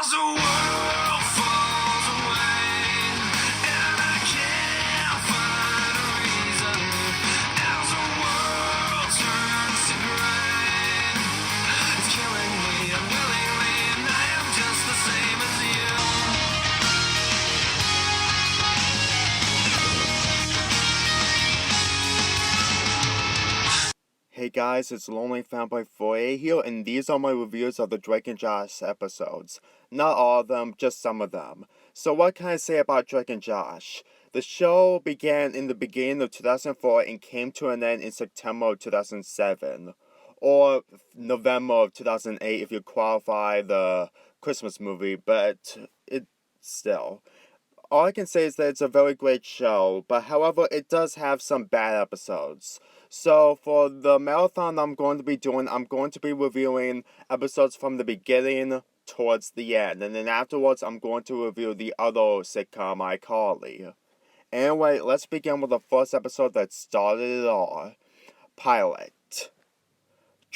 As the world falls away and I can't find a reason, as the world turns to gray, it's killing me unwillingly, and I am just the same as you. Hey guys, it's Lonely Fanboy 4A here, and these are my reviews of the Drake and Josh episodes. Not all of them, just some of them. So what can I say about Drake and Josh? The show began in the beginning of 2004 and came to an end in September of 2007. Or November of 2008 if you qualify the Christmas movie, but it still. All I can say is that it's a very great show, but however, it does have some bad episodes. So for the marathon I'm going to be doing, I'm going to be reviewing episodes from the beginning towards the end, and then afterwards I'm going to review the other sitcom, iCarly. Anyway, let's begin with the first episode that started it all. Pilot.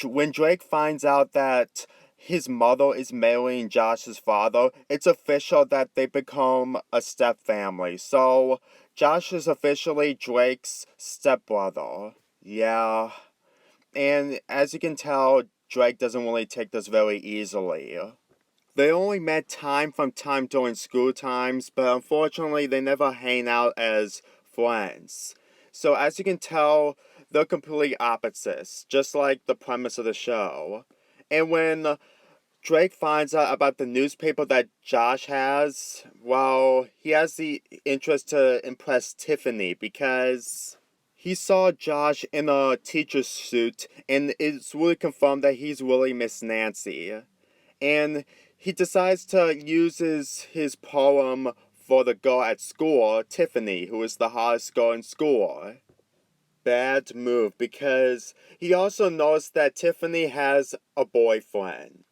When Drake finds out that his mother is marrying Josh's father, it's official that they become a step family. So, Josh is officially Drake's stepbrother. Yeah. And as you can tell, Drake doesn't really take this very easily. They only met time from time during school times, but unfortunately they never hang out as friends. So as you can tell, they're completely opposites, just like the premise of the show. And when Drake finds out about the newspaper that Josh has, well, he has the interest to impress Tiffany because he saw Josh in a teacher's suit and it's really confirmed that he's really Miss Nancy. And he decides to use his poem for the girl at school, Tiffany, who is the hottest girl in school. Bad move, because he also knows that Tiffany has a boyfriend.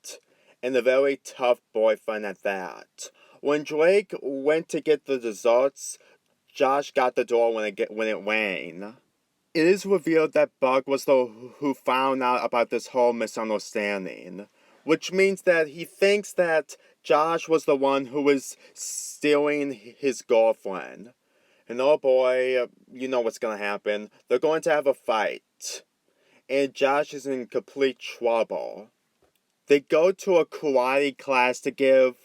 And a very tough boyfriend at that. When Drake went to get the desserts, Josh got the door when it rang. It is revealed that Buck was the who found out about this whole misunderstanding, which means that he thinks that Josh was the one who was stealing his girlfriend. And oh boy, you know what's gonna happen. They're going to have a fight. And Josh is in complete trouble. They go to a karate class to give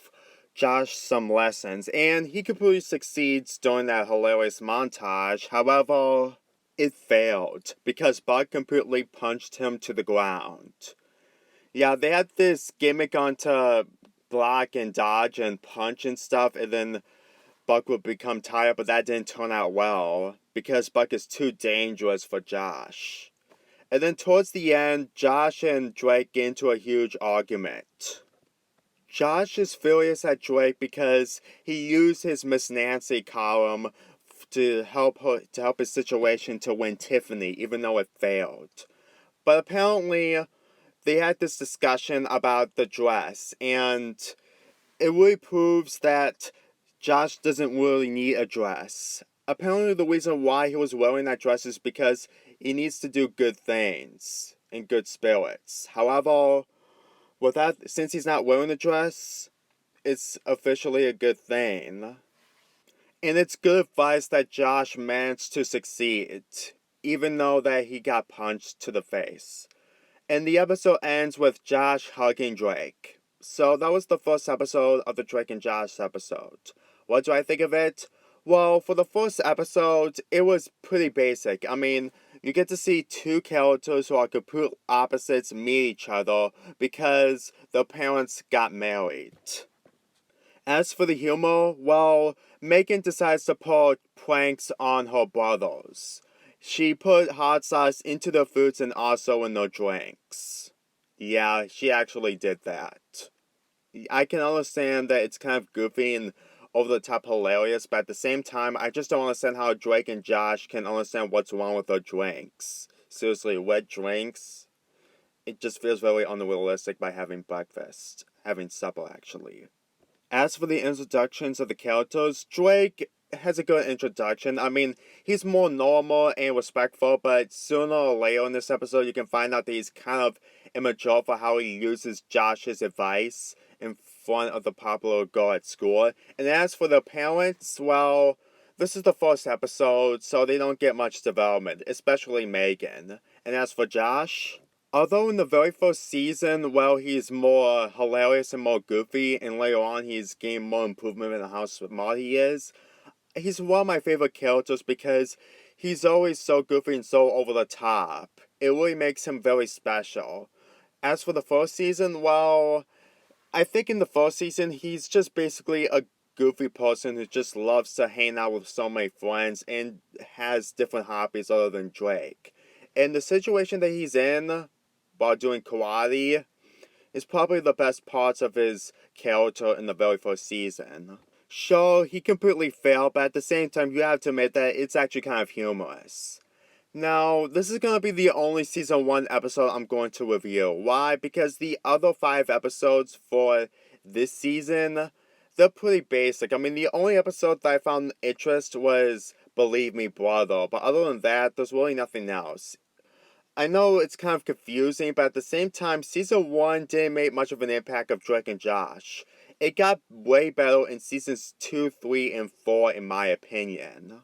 Josh some lessons, and he completely succeeds during that hilarious montage. However, it failed because Buck completely punched him to the ground. Yeah, they had this gimmick on to block and dodge and punch and stuff, and then Buck would become tired, but that didn't turn out well because Buck is too dangerous for Josh. And then towards the end, Josh and Drake get into a huge argument. Josh is furious at Drake because he used his Miss Nancy column to help his situation to win Tiffany, even though it failed. But apparently, they had this discussion about the dress, and it really proves that Josh doesn't really need a dress. Apparently, the reason why he was wearing that dress is because he needs to do good things in good spirits. However, since he's not wearing the dress, it's officially a good thing. And it's good advice that Josh managed to succeed, even though that he got punched to the face. And the episode ends with Josh hugging Drake. So that was the first episode of the Drake and Josh episode. What do I think of it? Well, for the first episode, it was pretty basic. I mean, you get to see two characters who are complete opposites meet each other because their parents got married. As for the humor, well, Megan decides to put pranks on her brothers. She put hot sauce into their foods and also in their drinks. Yeah, she actually did that. I can understand that it's kind of goofy and over the top hilarious, but at the same time, I just don't understand how Drake and Josh can understand what's wrong with their drinks. Seriously, wet drinks? It just feels very unrealistic by having breakfast. Having supper, actually. As for the introductions of the characters, Drake has a good introduction. I mean, he's more normal and respectful, but sooner or later in this episode, you can find out that he's kind of immature for how he uses Josh's advice. in front of the popular girl at school. And as for the parents, well, this is the first episode, so they don't get much development, especially Megan. And as for Josh, although in the very first season, well, he's more hilarious and more goofy, and later on he's gained more improvement in how smart he is, he's one of my favorite characters because he's always so goofy and so over the top. It really makes him very special. As for the first season, well, I think in the first season, he's just basically a goofy person who just loves to hang out with so many friends and has different hobbies other than Drake. And the situation that he's in while doing karate is probably the best parts of his character in the very first season. Sure, he completely failed, but at the same time, you have to admit that it's actually kind of humorous. Now, this is going to be the only season 1 episode I'm going to review. Why? Because the other 5 episodes for this season, they're pretty basic. I mean, the only episode that I found interest was Believe Me, Brother, but other than that, there's really nothing else. I know it's kind of confusing, but at the same time, season 1 didn't make much of an impact of Drake and Josh. It got way better in seasons 2, 3, and 4, in my opinion.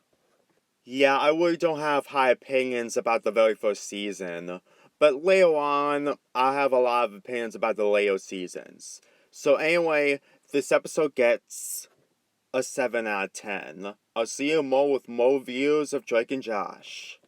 Yeah, I really don't have high opinions about the very first season, but later on, I have a lot of opinions about the later seasons. So anyway, this episode gets a 7 out of 10. I'll see you more with more reviews of Drake and Josh.